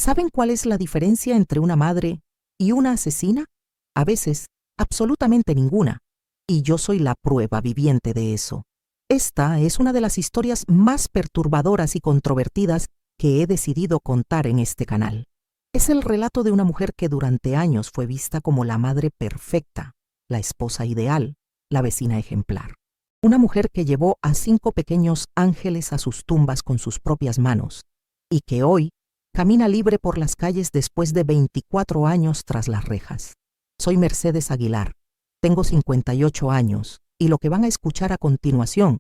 ¿Saben cuál es la diferencia entre una madre y una asesina? A veces, absolutamente ninguna. Y yo soy la prueba viviente de eso. Esta es una de las historias más perturbadoras y controvertidas que he decidido contar en este canal. Es el relato de una mujer que durante años fue vista como la madre perfecta, la esposa ideal, la vecina ejemplar. Una mujer que llevó a 5 pequeños ángeles a sus tumbas con sus propias manos y que hoy camina libre por las calles después de 24 años tras las rejas. Soy Mercedes Aguilar, tengo 58 años y lo que van a escuchar a continuación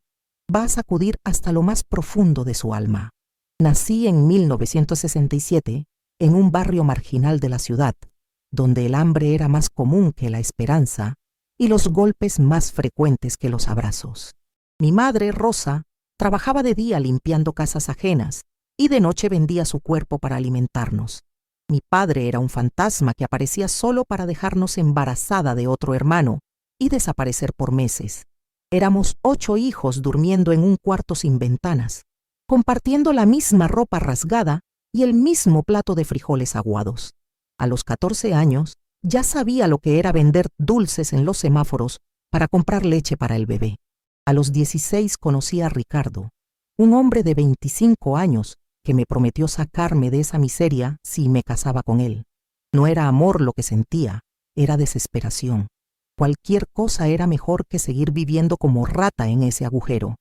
va a sacudir hasta lo más profundo de su alma. Nací en 1967 en un barrio marginal de la ciudad, donde el hambre era más común que la esperanza y los golpes más frecuentes que los abrazos. Mi madre, Rosa, trabajaba de día limpiando casas ajenas y de noche vendía su cuerpo para alimentarnos. Mi padre era un fantasma que aparecía solo para dejarnos embarazada de otro hermano y desaparecer por meses. Éramos 8 hijos durmiendo en un cuarto sin ventanas, compartiendo la misma ropa rasgada y el mismo plato de frijoles aguados. A los 14 años, ya sabía lo que era vender dulces en los semáforos para comprar leche para el bebé. A los 16 conocí a Ricardo, un hombre de 25 años que me prometió sacarme de esa miseria si me casaba con él. No era amor lo que sentía, era desesperación. Cualquier cosa era mejor que seguir viviendo como rata en ese agujero.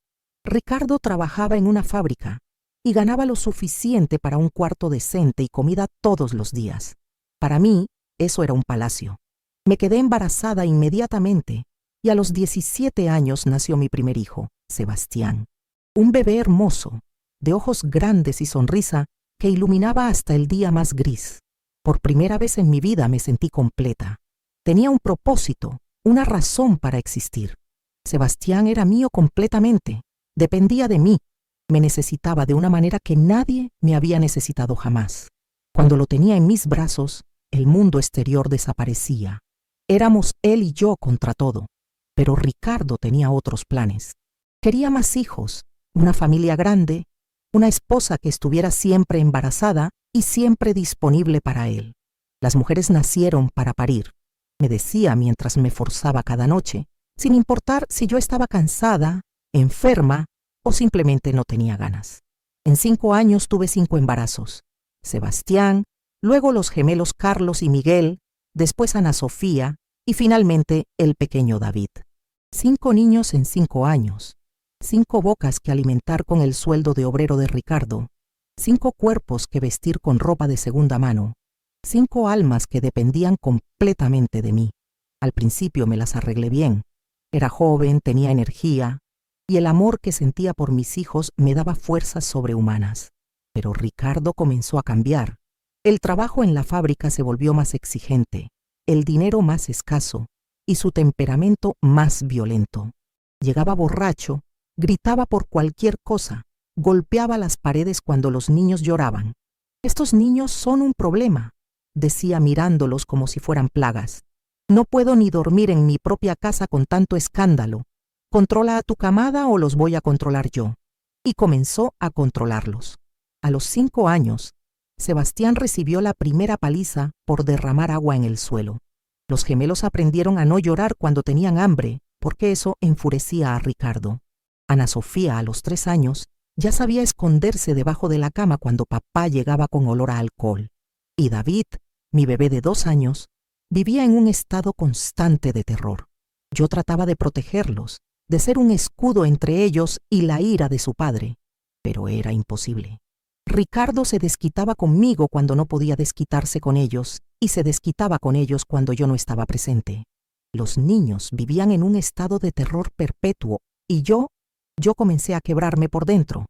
Ricardo trabajaba en una fábrica y ganaba lo suficiente para un cuarto decente y comida todos los días. Para mí, eso era un palacio. Me quedé embarazada inmediatamente y a los 17 años nació mi primer hijo, Sebastián. Un bebé hermoso, de ojos grandes y sonrisa que iluminaba hasta el día más gris. Por primera vez en mi vida me sentí completa. Tenía un propósito, una razón para existir. Sebastián era mío completamente, dependía de mí, me necesitaba de una manera que nadie me había necesitado jamás. Cuando lo tenía en mis brazos, el mundo exterior desaparecía. Éramos él y yo contra todo, pero Ricardo tenía otros planes. Quería más hijos, una familia grande, una esposa que estuviera siempre embarazada y siempre disponible para él. Las mujeres nacieron para parir, me decía mientras me forzaba cada noche, sin importar si yo estaba cansada, enferma o simplemente no tenía ganas. En 5 años tuve 5 embarazos. Sebastián, luego los gemelos Carlos y Miguel, después Ana Sofía y finalmente el pequeño David. 5 niños en 5 años. 5 bocas que alimentar con el sueldo de obrero de Ricardo. 5 cuerpos que vestir con ropa de segunda mano. 5 almas que dependían completamente de mí. Al principio me las arreglé bien. Era joven, tenía energía, y el amor que sentía por mis hijos me daba fuerzas sobrehumanas. Pero Ricardo comenzó a cambiar. El trabajo en la fábrica se volvió más exigente, el dinero más escaso y su temperamento más violento. Llegaba borracho, gritaba por cualquier cosa, golpeaba las paredes cuando los niños lloraban. «Estos niños son un problema», decía mirándolos como si fueran plagas. «No puedo ni dormir en mi propia casa con tanto escándalo. Controla a tu camada o los voy a controlar yo». Y comenzó a controlarlos. A los 5 años, Sebastián recibió la primera paliza por derramar agua en el suelo. Los gemelos aprendieron a no llorar cuando tenían hambre, porque eso enfurecía a Ricardo. Ana Sofía, a los 3 años, ya sabía esconderse debajo de la cama cuando papá llegaba con olor a alcohol. Y David, mi bebé de 2 años, vivía en un estado constante de terror. Yo trataba de protegerlos, de ser un escudo entre ellos y la ira de su padre, pero era imposible. Ricardo se desquitaba conmigo cuando no podía desquitarse con ellos y se desquitaba con ellos cuando yo no estaba presente. Los niños vivían en un estado de terror perpetuo y yo comencé a quebrarme por dentro.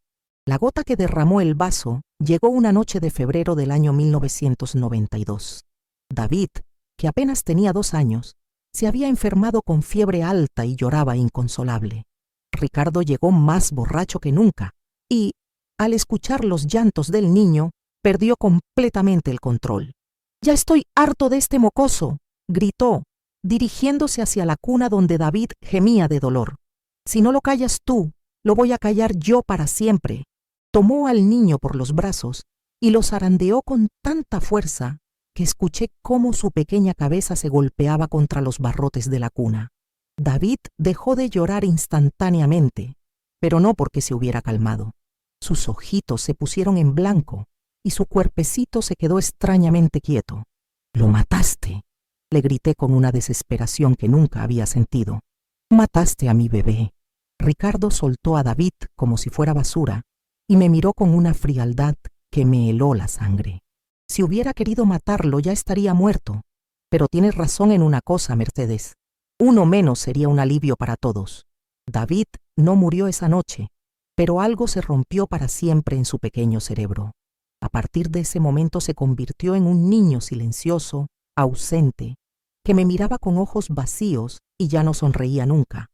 La gota que derramó el vaso llegó una noche de febrero del año 1992. David, que apenas tenía 2 años, se había enfermado con fiebre alta y lloraba inconsolable. Ricardo llegó más borracho que nunca y, al escuchar los llantos del niño, perdió completamente el control. «Ya estoy harto de este mocoso», gritó, dirigiéndose hacia la cuna donde David gemía de dolor. «Si no lo callas tú, lo voy a callar yo para siempre». Tomó al niño por los brazos y lo zarandeó con tanta fuerza que escuché cómo su pequeña cabeza se golpeaba contra los barrotes de la cuna. David dejó de llorar instantáneamente, pero no porque se hubiera calmado. Sus ojitos se pusieron en blanco y su cuerpecito se quedó extrañamente quieto. «¡Lo mataste!», le grité con una desesperación que nunca había sentido. «Mataste a mi bebé». Ricardo soltó a David como si fuera basura y me miró con una frialdad que me heló la sangre. «Si hubiera querido matarlo ya estaría muerto. Pero tienes razón en una cosa, Mercedes. Uno menos sería un alivio para todos. David no murió esa noche, pero algo se rompió para siempre en su pequeño cerebro. A partir de ese momento se convirtió en un niño silencioso, ausente, que me miraba con ojos vacíos y ya no sonreía nunca.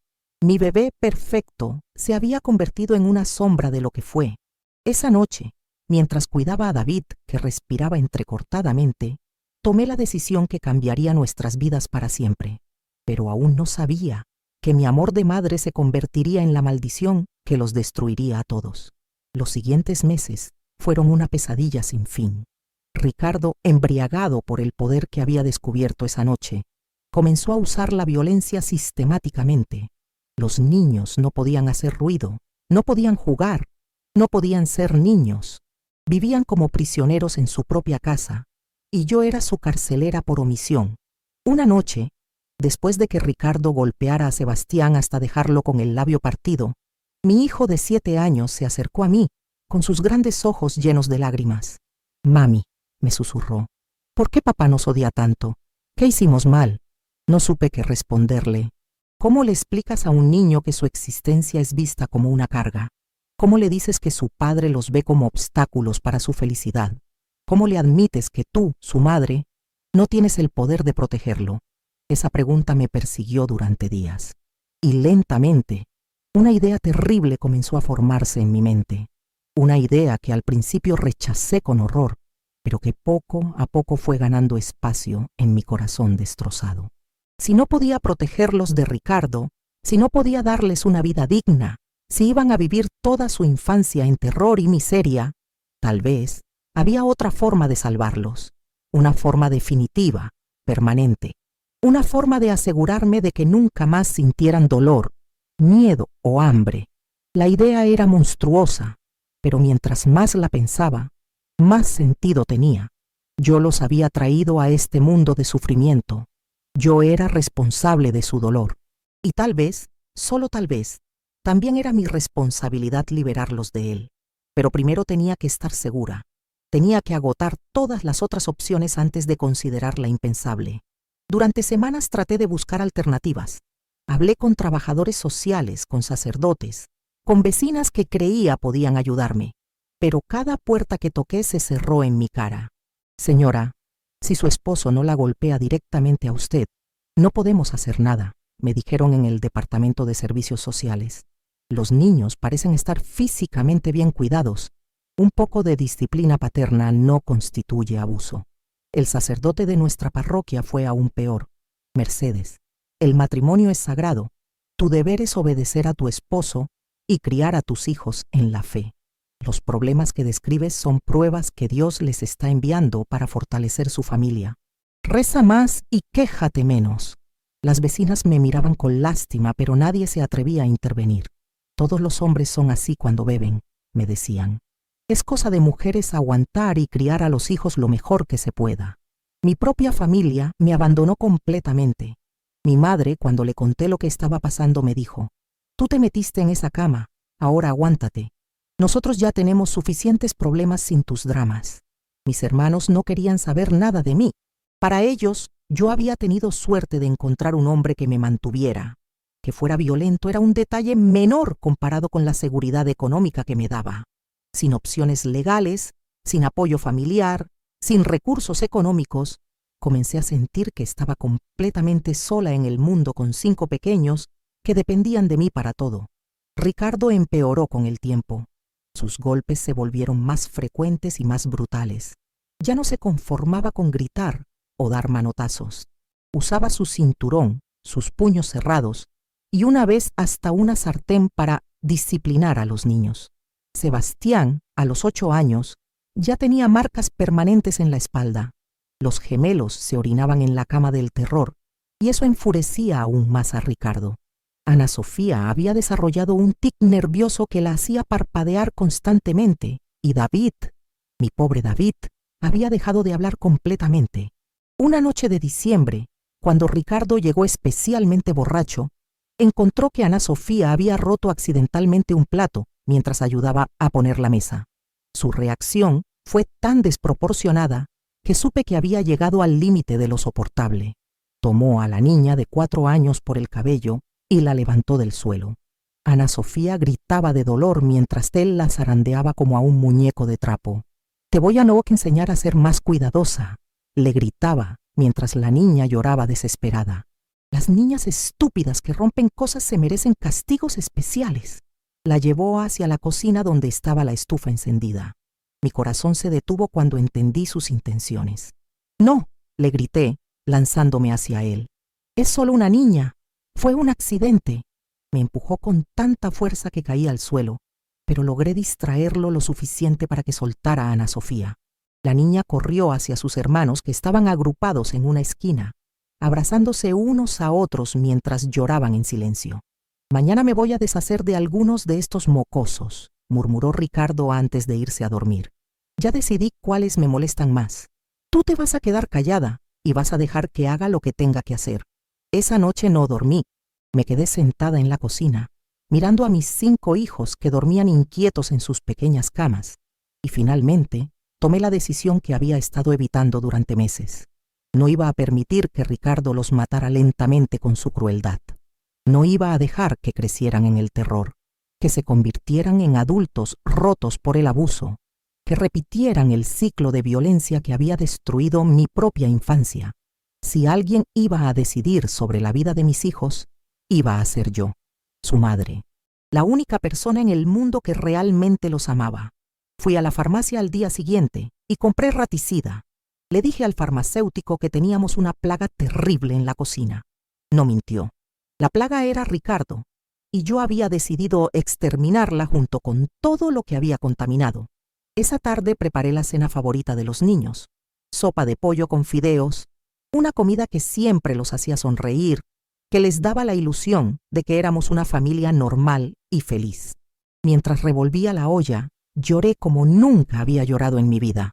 Mi bebé perfecto se había convertido en una sombra de lo que fue. Esa noche, mientras cuidaba a David, que respiraba entrecortadamente, tomé la decisión que cambiaría nuestras vidas para siempre. Pero aún no sabía que mi amor de madre se convertiría en la maldición que los destruiría a todos. Los siguientes meses fueron una pesadilla sin fin. Ricardo, embriagado por el poder que había descubierto esa noche, comenzó a usar la violencia sistemáticamente. Los niños no podían hacer ruido, no podían jugar, no podían ser niños. Vivían como prisioneros en su propia casa, y yo era su carcelera por omisión. Una noche, después de que Ricardo golpeara a Sebastián hasta dejarlo con el labio partido, mi hijo de 7 años se acercó a mí, con sus grandes ojos llenos de lágrimas. «Mami», me susurró, «¿por qué papá nos odia tanto? ¿Qué hicimos mal?». No supe qué responderle. ¿Cómo le explicas a un niño que su existencia es vista como una carga? ¿Cómo le dices que su padre los ve como obstáculos para su felicidad? ¿Cómo le admites que tú, su madre, no tienes el poder de protegerlo? Esa pregunta me persiguió durante días. Y lentamente, una idea terrible comenzó a formarse en mi mente. Una idea que al principio rechacé con horror, pero que poco a poco fue ganando espacio en mi corazón destrozado. Si no podía protegerlos de Ricardo, si no podía darles una vida digna, si iban a vivir toda su infancia en terror y miseria, tal vez había otra forma de salvarlos, una forma definitiva, permanente, una forma de asegurarme de que nunca más sintieran dolor, miedo o hambre. La idea era monstruosa, pero mientras más la pensaba, más sentido tenía. Yo los había traído a este mundo de sufrimiento. Yo era responsable de su dolor. Y tal vez, solo tal vez, también era mi responsabilidad liberarlos de él. Pero primero tenía que estar segura. Tenía que agotar todas las otras opciones antes de considerar la impensable. Durante semanas traté de buscar alternativas. Hablé con trabajadores sociales, con sacerdotes, con vecinas que creía podían ayudarme. Pero cada puerta que toqué se cerró en mi cara. «Señora, si su esposo no la golpea directamente a usted, no podemos hacer nada», me dijeron en el Departamento de Servicios Sociales. «Los niños parecen estar físicamente bien cuidados. Un poco de disciplina paterna no constituye abuso». El sacerdote de nuestra parroquia fue aún peor. «Mercedes, el matrimonio es sagrado. Tu deber es obedecer a tu esposo y criar a tus hijos en la fe. Los problemas que describes son pruebas que Dios les está enviando para fortalecer su familia. Reza más y quéjate menos». Las vecinas me miraban con lástima, pero nadie se atrevía a intervenir. «Todos los hombres son así cuando beben», me decían. «Es cosa de mujeres aguantar y criar a los hijos lo mejor que se pueda». Mi propia familia me abandonó completamente. Mi madre, cuando le conté lo que estaba pasando, me dijo: «Tú te metiste en esa cama, ahora aguántate. Nosotros ya tenemos suficientes problemas sin tus dramas». Mis hermanos no querían saber nada de mí. Para ellos, yo había tenido suerte de encontrar un hombre que me mantuviera. Que fuera violento era un detalle menor comparado con la seguridad económica que me daba. Sin opciones legales, sin apoyo familiar, sin recursos económicos, comencé a sentir que estaba completamente sola en el mundo con 5 pequeños que dependían de mí para todo. Ricardo empeoró con el tiempo. Sus golpes se volvieron más frecuentes y más brutales. Ya no se conformaba con gritar o dar manotazos. Usaba su cinturón, sus puños cerrados y una vez hasta una sartén para disciplinar a los niños. Sebastián, a los 8 años, Ya tenía marcas permanentes en la espalda. Los gemelos se orinaban en la cama del terror, y eso enfurecía aún más a Ricardo. Ana Sofía había desarrollado un tic nervioso que la hacía parpadear constantemente, y David, mi pobre David, había dejado de hablar completamente. Una noche de diciembre, cuando Ricardo llegó especialmente borracho, encontró que Ana Sofía había roto accidentalmente un plato mientras ayudaba a poner la mesa. Su reacción fue tan desproporcionada que supe que había llegado al límite de lo soportable. Tomó a la niña de 4 años por el cabello y la levantó del suelo. Ana Sofía gritaba de dolor mientras él la zarandeaba como a un muñeco de trapo. «Te voy a no que enseñar a ser más cuidadosa», le gritaba mientras la niña lloraba desesperada. «Las niñas estúpidas que rompen cosas se merecen castigos especiales». La llevó hacia la cocina donde estaba la estufa encendida. Mi corazón se detuvo cuando entendí sus intenciones. «No», le grité, lanzándome hacia él. «Es solo una niña. Fue un accidente». Me empujó con tanta fuerza que caí al suelo, pero logré distraerlo lo suficiente para que soltara a Ana Sofía. La niña corrió hacia sus hermanos que estaban agrupados en una esquina, abrazándose unos a otros mientras lloraban en silencio. «Mañana me voy a deshacer de algunos de estos mocosos», murmuró Ricardo antes de irse a dormir. «Ya decidí cuáles me molestan más. Tú te vas a quedar callada y vas a dejar que haga lo que tenga que hacer». Esa noche no dormí. Me quedé sentada en la cocina, mirando a mis 5 hijos que dormían inquietos en sus pequeñas camas, y finalmente tomé la decisión que había estado evitando durante meses. No iba a permitir que Ricardo los matara lentamente con su crueldad. No iba a dejar que crecieran en el terror, que se convirtieran en adultos rotos por el abuso, que repitieran el ciclo de violencia que había destruido mi propia infancia. Si alguien iba a decidir sobre la vida de mis hijos, iba a ser yo, su madre, la única persona en el mundo que realmente los amaba. Fui a la farmacia al día siguiente y compré raticida. Le dije al farmacéutico que teníamos una plaga terrible en la cocina. No mintió. La plaga era Ricardo, y yo había decidido exterminarla junto con todo lo que había contaminado. Esa tarde preparé la cena favorita de los niños: sopa de pollo con fideos, una comida que siempre los hacía sonreír, que les daba la ilusión de que éramos una familia normal y feliz. Mientras revolvía la olla, lloré como nunca había llorado en mi vida,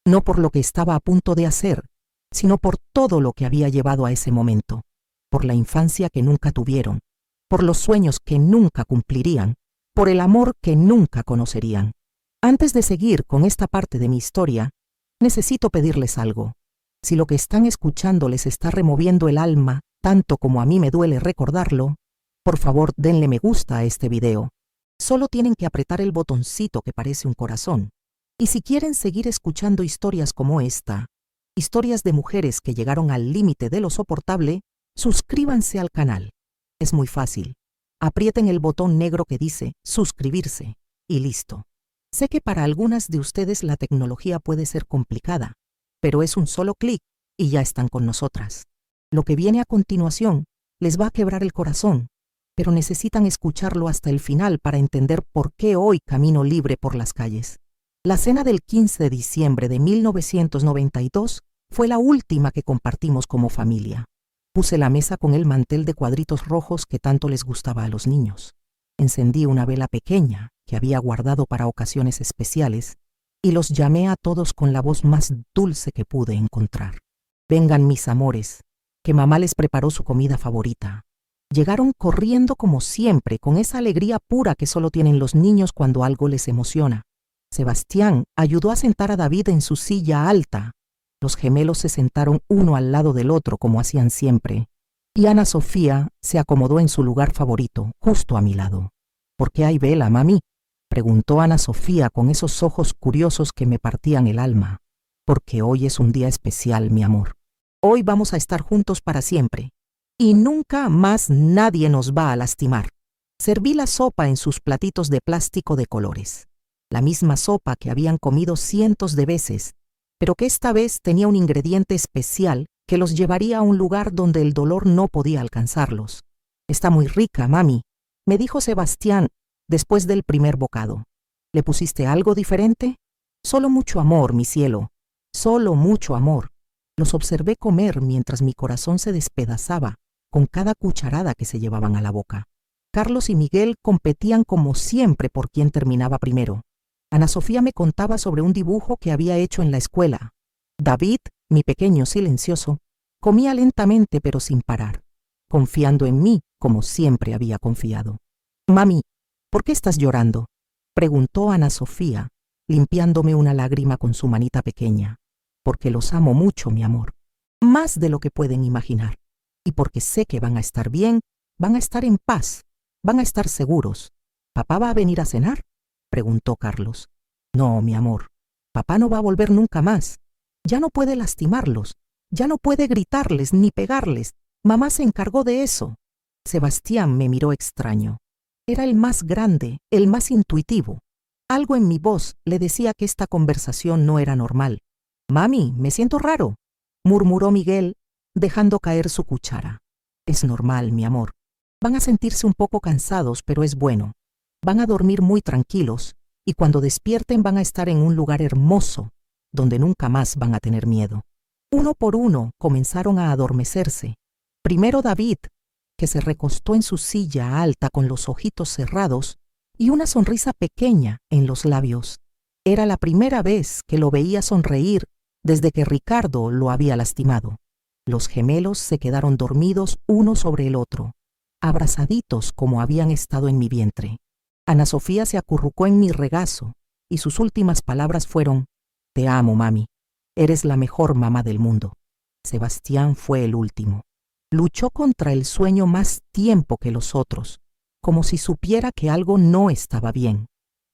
no por lo que estaba a punto de hacer, sino por todo lo que había llevado a ese momento, por la infancia que nunca tuvieron, por los sueños que nunca cumplirían, por el amor que nunca conocerían. Antes de seguir con esta parte de mi historia, necesito pedirles algo. Si lo que están escuchando les está removiendo el alma tanto como a mí me duele recordarlo, por favor denle me gusta a este video. Solo tienen que apretar el botoncito que parece un corazón. Y si quieren seguir escuchando historias como esta, historias de mujeres que llegaron al límite de lo soportable, suscríbanse al canal. Es muy fácil. Aprieten el botón negro que dice suscribirse y listo. Sé que para algunas de ustedes la tecnología puede ser complicada, pero es un solo clic y ya están con nosotras. Lo que viene a continuación les va a quebrar el corazón, pero necesitan escucharlo hasta el final para entender por qué hoy camino libre por las calles. La cena del 15 de diciembre de 1992 fue la última que compartimos como familia. Puse la mesa con el mantel de cuadritos rojos que tanto les gustaba a los niños. Encendí una vela pequeña que había guardado para ocasiones especiales y los llamé a todos con la voz más dulce que pude encontrar. «Vengan mis amores, que mamá les preparó su comida favorita». Llegaron corriendo como siempre, con esa alegría pura que solo tienen los niños cuando algo les emociona. Sebastián ayudó a sentar a David en su silla alta. Los gemelos se sentaron uno al lado del otro como hacían siempre, y Ana Sofía se acomodó en su lugar favorito, justo a mi lado. «¿Por qué hay vela, mami?», preguntó Ana Sofía con esos ojos curiosos que me partían el alma. «Porque hoy es un día especial, mi amor. Hoy vamos a estar juntos para siempre, y nunca más nadie nos va a lastimar». Serví la sopa en sus platitos de plástico de colores, la misma sopa que habían comido cientos de veces, pero que esta vez tenía un ingrediente especial que los llevaría a un lugar donde el dolor no podía alcanzarlos. «Está muy rica, mami», me dijo Sebastián después del primer bocado. «¿Le pusiste algo diferente?». Solo mucho amor, mi cielo. Solo mucho amor. Los observé comer mientras mi corazón se despedazaba con cada cucharada que se llevaban a la boca. Carlos y Miguel competían como siempre por quién terminaba primero. Ana Sofía me contaba sobre un dibujo que había hecho en la escuela. David, mi pequeño silencioso, comía lentamente pero sin parar, confiando en mí como siempre había confiado. «Mami, ¿por qué estás llorando?», preguntó Ana Sofía, limpiándome una lágrima con su manita pequeña. «Porque los amo mucho, mi amor, más de lo que pueden imaginar, y porque sé que van a estar bien, van a estar en paz, van a estar seguros». «¿Papá va a venir a cenar?», preguntó Carlos. «No, mi amor, papá no va a volver nunca más. Ya no puede lastimarlos, ya no puede gritarles ni pegarles. Mamá se encargó de eso». Sebastián me miró extraño. Era el más grande, el más intuitivo. Algo en mi voz le decía que esta conversación no era normal. «Mami, me siento raro», murmuró Miguel, dejando caer su cuchara. «Es normal, mi amor. Van a sentirse un poco cansados, pero es bueno. Van a dormir muy tranquilos y cuando despierten van a estar en un lugar hermoso, donde nunca más van a tener miedo». Uno por uno comenzaron a adormecerse. Primero David, que se recostó en su silla alta con los ojitos cerrados y una sonrisa pequeña en los labios. Era la primera vez que lo veía sonreír desde que Ricardo lo había lastimado. Los gemelos se quedaron dormidos uno sobre el otro, abrazaditos como habían estado en mi vientre. Ana Sofía se acurrucó en mi regazo y sus últimas palabras fueron: «Te amo, mami. Eres la mejor mamá del mundo». Sebastián fue el último. Luchó contra el sueño más tiempo que los otros, como si supiera que algo no estaba bien.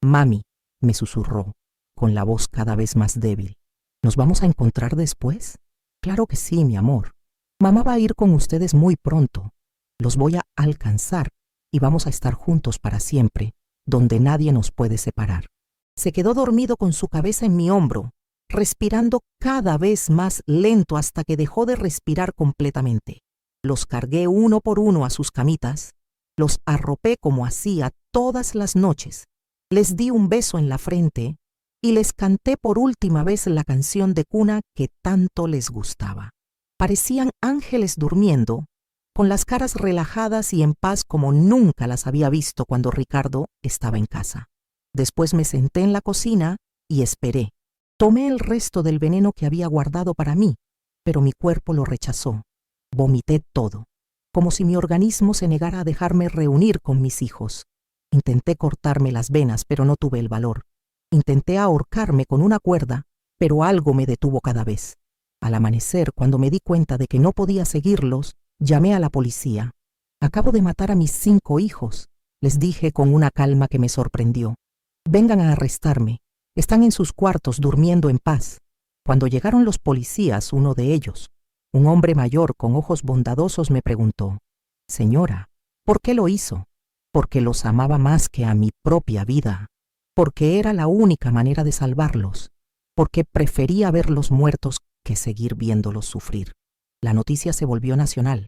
«Mami», me susurró, con la voz cada vez más débil, «¿nos vamos a encontrar después?». «Claro que sí, mi amor. Mamá va a ir con ustedes muy pronto. Los voy a alcanzar y vamos a estar juntos para siempre, donde nadie nos puede separar». Se quedó dormido con su cabeza en mi hombro, respirando cada vez más lento hasta que dejó de respirar completamente. Los cargué uno por uno a sus camitas, los arropé como hacía todas las noches, les di un beso en la frente y les canté por última vez la canción de cuna que tanto les gustaba. Parecían ángeles durmiendo, con las caras relajadas y en paz como nunca las había visto cuando Ricardo estaba en casa. Después me senté en la cocina y esperé. Tomé el resto del veneno que había guardado para mí, pero mi cuerpo lo rechazó. Vomité todo, como si mi organismo se negara a dejarme reunir con mis hijos. Intenté cortarme las venas, pero no tuve el valor. Intenté ahorcarme con una cuerda, pero algo me detuvo cada vez. Al amanecer, cuando me di cuenta de que no podía seguirlos, llamé a la policía. «Acabo de matar a mis 5 hijos», les dije con una calma que me sorprendió. «Vengan a arrestarme. Están en sus cuartos durmiendo en paz». Cuando llegaron los policías, uno de ellos, un hombre mayor con ojos bondadosos, me preguntó: «Señora, ¿por qué lo hizo?». «Porque los amaba más que a mi propia vida. Porque era la única manera de salvarlos. Porque prefería verlos muertos que seguir viéndolos sufrir». La noticia se volvió nacional.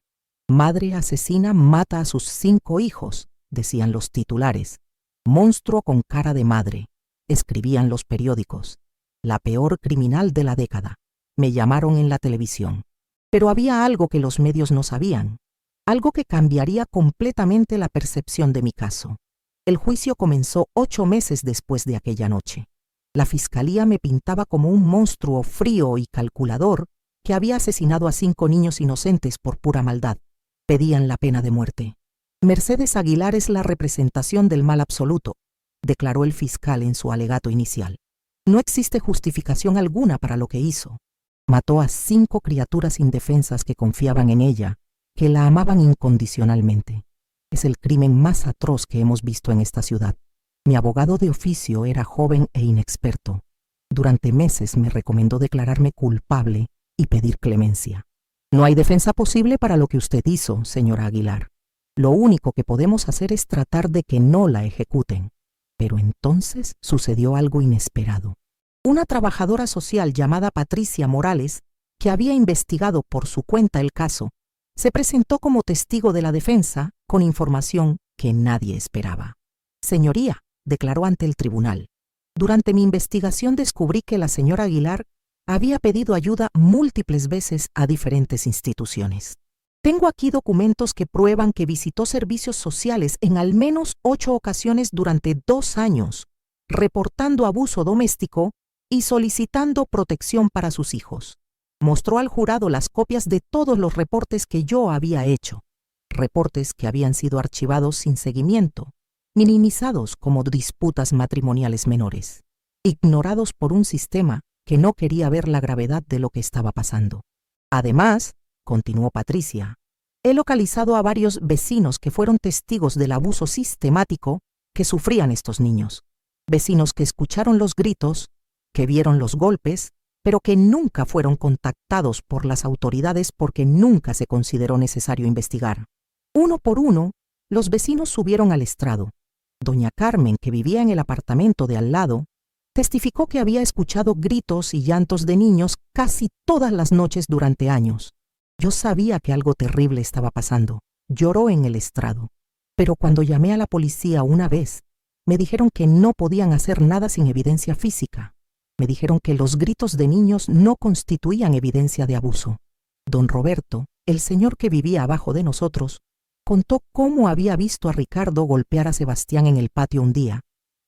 «Madre asesina mata a sus 5 hijos», decían los titulares. «Monstruo con cara de madre», escribían los periódicos. «La peor criminal de la década», me llamaron en la televisión. Pero había algo que los medios no sabían, algo que cambiaría completamente la percepción de mi caso. El juicio comenzó 8 meses después de aquella noche. La fiscalía me pintaba como un monstruo frío y calculador que había asesinado a 5 niños inocentes por pura maldad. Pedían la pena de muerte. «Mercedes Aguilar es la representación del mal absoluto», declaró el fiscal en su alegato inicial. «No existe justificación alguna para lo que hizo. Mató a 5 criaturas indefensas que confiaban en ella, que la amaban incondicionalmente. Es el crimen más atroz que hemos visto en esta ciudad». Mi abogado de oficio era joven e inexperto. Durante meses me recomendó declararme culpable y pedir clemencia. «No hay defensa posible para lo que usted hizo, señora Aguilar. Lo único que podemos hacer es tratar de que no la ejecuten». Pero entonces sucedió algo inesperado. Una trabajadora social llamada Patricia Morales, que había investigado por su cuenta el caso, se presentó como testigo de la defensa con información que nadie esperaba. «Señoría», declaró ante el tribunal, Durante mi investigación descubrí que la señora Aguilar había pedido ayuda múltiples veces a diferentes instituciones. Tengo aquí documentos que prueban que visitó servicios sociales en al menos 8 ocasiones durante 2 años, reportando abuso doméstico y solicitando protección para sus hijos. Mostró al jurado las copias de todos los reportes que yo había hecho, reportes que habían sido archivados sin seguimiento, minimizados como disputas matrimoniales menores, ignorados por un sistema que no quería ver la gravedad de lo que estaba pasando. Además, continuó Patricia, he localizado a varios vecinos que fueron testigos del abuso sistemático que sufrían estos niños. Vecinos que escucharon los gritos, que vieron los golpes, pero que nunca fueron contactados por las autoridades porque nunca se consideró necesario investigar. Uno por uno, los vecinos subieron al estrado. Doña Carmen, que vivía en el apartamento de al lado, testificó que había escuchado gritos y llantos de niños casi todas las noches durante años. Yo sabía que algo terrible estaba pasando. Lloró en el estrado. Pero cuando llamé a la policía una vez, me dijeron que no podían hacer nada sin evidencia física. Me dijeron que los gritos de niños no constituían evidencia de abuso. Don Roberto, el señor que vivía abajo de nosotros, contó cómo había visto a Ricardo golpear a Sebastián en el patio un día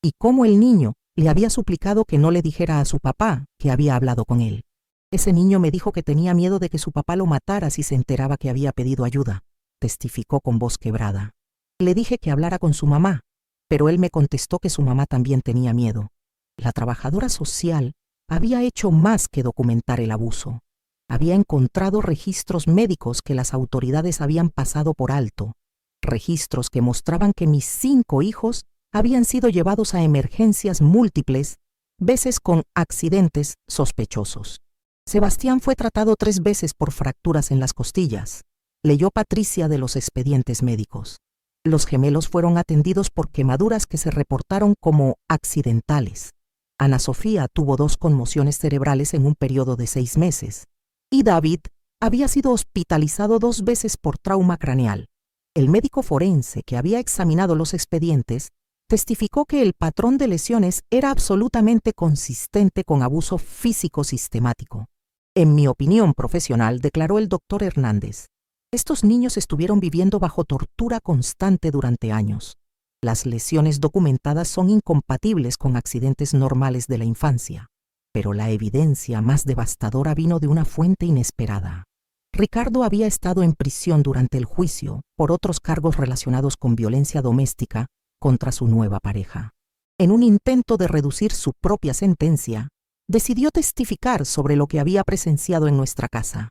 y cómo el niño le había suplicado que no le dijera a su papá que había hablado con él. Ese niño me dijo que tenía miedo de que su papá lo matara si se enteraba que había pedido ayuda, testificó con voz quebrada. Le dije que hablara con su mamá, pero él me contestó que su mamá también tenía miedo. La trabajadora social había hecho más que documentar el abuso. Había encontrado registros médicos que las autoridades habían pasado por alto, registros que mostraban que mis 5 hijos habían sido llevados a emergencias múltiples, veces con accidentes sospechosos. Sebastián fue tratado 3 veces por fracturas en las costillas. Leyó Patricia de los expedientes médicos. Los gemelos fueron atendidos por quemaduras que se reportaron como accidentales. Ana Sofía tuvo 2 conmociones cerebrales en un periodo de 6 meses. Y David había sido hospitalizado 2 veces por trauma craneal. El médico forense que había examinado los expedientes testificó que el patrón de lesiones era absolutamente consistente con abuso físico sistemático. En mi opinión profesional, declaró el doctor Hernández, estos niños estuvieron viviendo bajo tortura constante durante años. Las lesiones documentadas son incompatibles con accidentes normales de la infancia. Pero la evidencia más devastadora vino de una fuente inesperada. Ricardo había estado en prisión durante el juicio por otros cargos relacionados con violencia doméstica contra su nueva pareja. En un intento de reducir su propia sentencia, decidió testificar sobre lo que había presenciado en nuestra casa.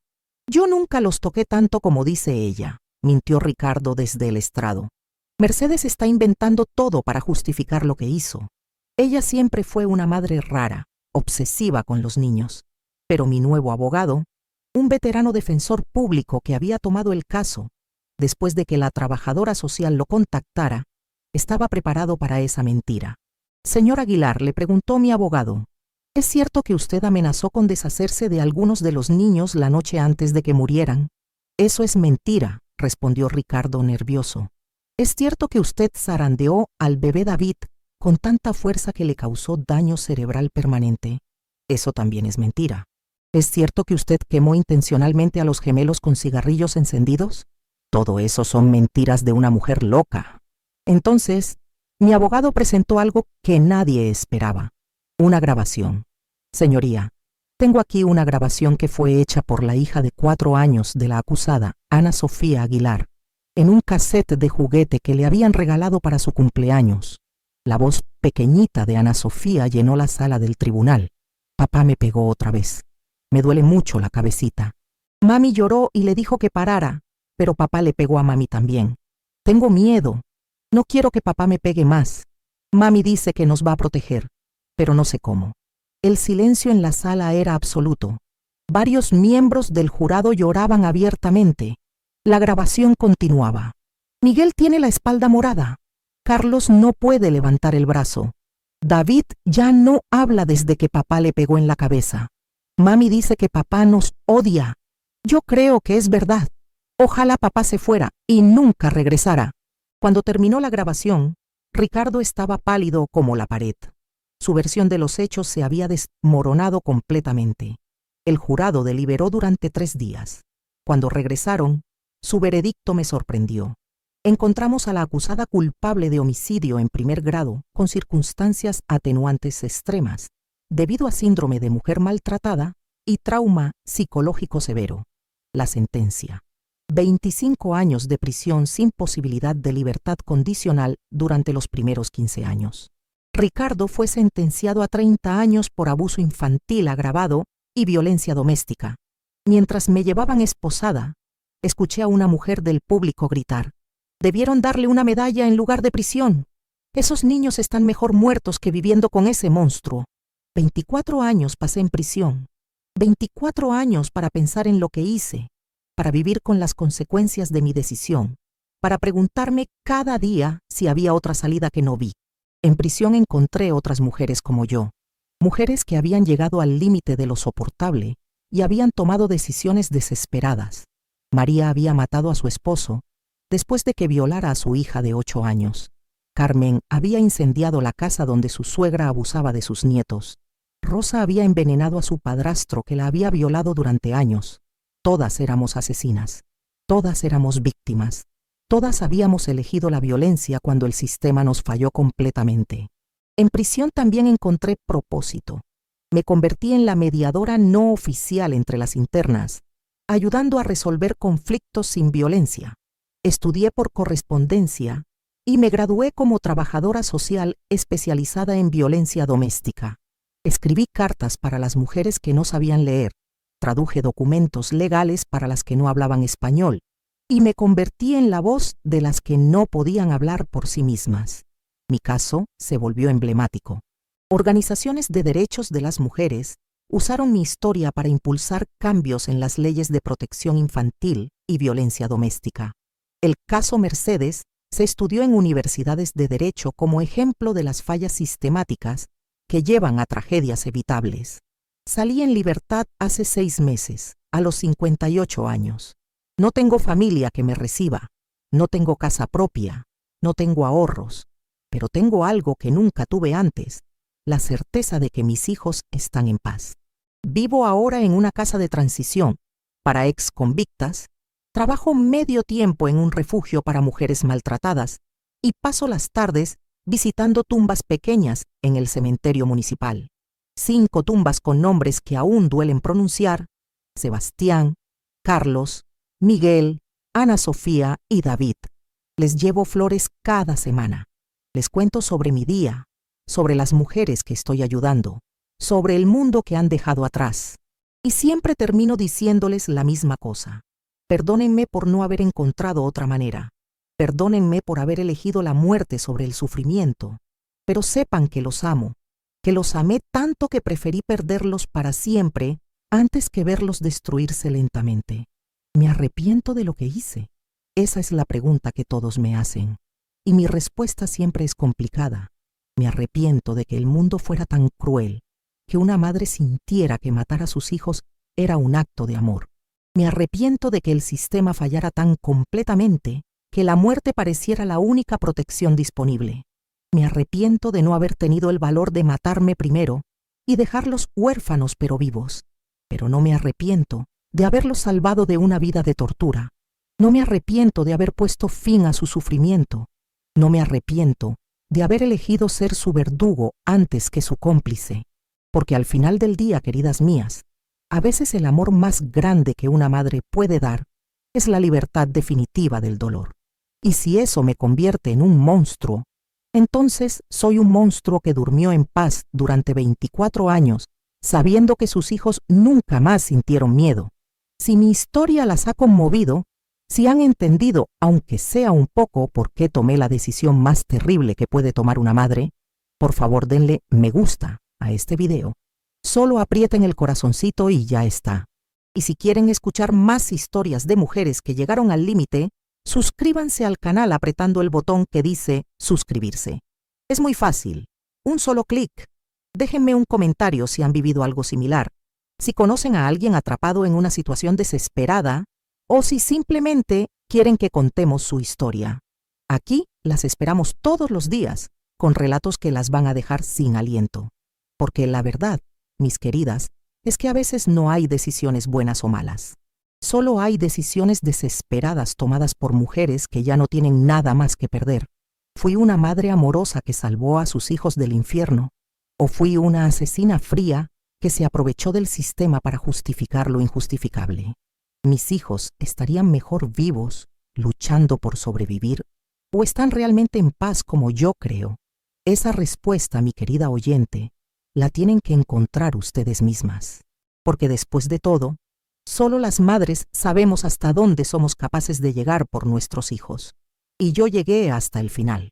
Yo nunca los toqué tanto como dice ella, mintió Ricardo desde el estrado. Mercedes está inventando todo para justificar lo que hizo. Ella siempre fue una madre rara, obsesiva con los niños. Pero mi nuevo abogado, un veterano defensor público que había tomado el caso, después de que la trabajadora social lo contactara, estaba preparado para esa mentira. Señor Aguilar, le preguntó mi abogado, ¿es cierto que usted amenazó con deshacerse de algunos de los niños la noche antes de que murieran? Eso es mentira, respondió Ricardo nervioso. ¿Es cierto que usted zarandeó al bebé David con tanta fuerza que le causó daño cerebral permanente? Eso también es mentira. ¿Es cierto que usted quemó intencionalmente a los gemelos con cigarrillos encendidos? Todo eso son mentiras de una mujer loca. Entonces, mi abogado presentó algo que nadie esperaba. Una grabación. Señoría, tengo aquí una grabación que fue hecha por la hija de 4 años de la acusada, Ana Sofía Aguilar, en un cassette de juguete que le habían regalado para su cumpleaños. La voz pequeñita de Ana Sofía llenó la sala del tribunal. Papá me pegó otra vez. Me duele mucho la cabecita. Mami lloró y le dijo que parara, pero papá le pegó a mami también. Tengo miedo. No quiero que papá me pegue más. Mami dice que nos va a proteger, pero no sé cómo. El silencio en la sala era absoluto. Varios miembros del jurado lloraban abiertamente. La grabación continuaba. Miguel tiene la espalda morada. Carlos no puede levantar el brazo. David ya no habla desde que papá le pegó en la cabeza. Mami dice que papá nos odia. Yo creo que es verdad. Ojalá papá se fuera y nunca regresara. Cuando terminó la grabación, Ricardo estaba pálido como la pared. Su versión de los hechos se había desmoronado completamente. El jurado deliberó durante 3 días. Cuando regresaron, su veredicto me sorprendió. Encontramos a la acusada culpable de homicidio en primer grado con circunstancias atenuantes extremas, debido a síndrome de mujer maltratada y trauma psicológico severo. La sentencia: 25 años de prisión sin posibilidad de libertad condicional durante los primeros 15 años. Ricardo fue sentenciado a 30 años por abuso infantil agravado y violencia doméstica. Mientras me llevaban esposada, escuché a una mujer del público gritar: «Debieron darle una medalla en lugar de prisión. Esos niños están mejor muertos que viviendo con ese monstruo». 24 años pasé en prisión. 24 años para pensar en lo que hice, para vivir con las consecuencias de mi decisión, para preguntarme cada día si había otra salida que no vi. En prisión encontré otras mujeres como yo, mujeres que habían llegado al límite de lo soportable y habían tomado decisiones desesperadas. María había matado a su esposo después de que violara a su hija de 8 años. Carmen había incendiado la casa donde su suegra abusaba de sus nietos. Rosa había envenenado a su padrastro que la había violado durante años. Todas éramos asesinas. Todas éramos víctimas. Todas habíamos elegido la violencia cuando el sistema nos falló completamente. En prisión también encontré propósito. Me convertí en la mediadora no oficial entre las internas, ayudando a resolver conflictos sin violencia. Estudié por correspondencia y me gradué como trabajadora social especializada en violencia doméstica. Escribí cartas para las mujeres que no sabían leer, traduje documentos legales para las que no hablaban español y me convertí en la voz de las que no podían hablar por sí mismas. Mi caso se volvió emblemático. Organizaciones de derechos de las mujeres usaron mi historia para impulsar cambios en las leyes de protección infantil y violencia doméstica. El caso Mercedes se estudió en universidades de derecho como ejemplo de las fallas sistemáticas que llevan a tragedias evitables. Salí en libertad hace 6 meses, a los 58 años. No tengo familia que me reciba, no tengo casa propia, no tengo ahorros, pero tengo algo que nunca tuve antes: la certeza de que mis hijos están en paz. Vivo ahora en una casa de transición para ex convictas, trabajo medio tiempo en un refugio para mujeres maltratadas y paso las tardes visitando tumbas pequeñas en el cementerio municipal. 5 tumbas con nombres que aún duelen pronunciar: Sebastián, Carlos, Miguel, Ana Sofía y David. Les llevo flores cada semana. Les cuento sobre mi día, sobre las mujeres que estoy ayudando, sobre el mundo que han dejado atrás. Y siempre termino diciéndoles la misma cosa: perdónenme por no haber encontrado otra manera. Perdónenme por haber elegido la muerte sobre el sufrimiento. Pero sepan que los amo, que los amé tanto que preferí perderlos para siempre antes que verlos destruirse lentamente. ¿Me arrepiento de lo que hice? Esa es la pregunta que todos me hacen. Y mi respuesta siempre es complicada. Me arrepiento de que el mundo fuera tan cruel, que una madre sintiera que matar a sus hijos era un acto de amor. Me arrepiento de que el sistema fallara tan completamente que la muerte pareciera la única protección disponible. Me arrepiento de no haber tenido el valor de matarme primero y dejarlos huérfanos pero vivos. Pero no me arrepiento de haberlos salvado de una vida de tortura. No me arrepiento de haber puesto fin a su sufrimiento. No me arrepiento de haber elegido ser su verdugo antes que su cómplice. Porque al final del día, queridas mías, a veces el amor más grande que una madre puede dar es la libertad definitiva del dolor. Y si eso me convierte en un monstruo, entonces soy un monstruo que durmió en paz durante 24 años, sabiendo que sus hijos nunca más sintieron miedo. Si mi historia las ha conmovido, si han entendido, aunque sea un poco, por qué tomé la decisión más terrible que puede tomar una madre, por favor denle me gusta a este video. Solo aprieten el corazoncito y ya está. Y si quieren escuchar más historias de mujeres que llegaron al límite, suscríbanse al canal apretando el botón que dice suscribirse. Es muy fácil, un solo clic. Déjenme un comentario si han vivido algo similar, si conocen a alguien atrapado en una situación desesperada o si simplemente quieren que contemos su historia. Aquí las esperamos todos los días con relatos que las van a dejar sin aliento. Porque la verdad, mis queridas, es que a veces no hay decisiones buenas o malas. Solo hay decisiones desesperadas tomadas por mujeres que ya no tienen nada más que perder. ¿Fui una madre amorosa que salvó a sus hijos del infierno? ¿O fui una asesina fría que se aprovechó del sistema para justificar lo injustificable? ¿Mis hijos estarían mejor vivos, luchando por sobrevivir, o están realmente en paz como yo creo? Esa respuesta, mi querida oyente, la tienen que encontrar ustedes mismas. Porque después de todo, solo las madres sabemos hasta dónde somos capaces de llegar por nuestros hijos. Y yo llegué hasta el final.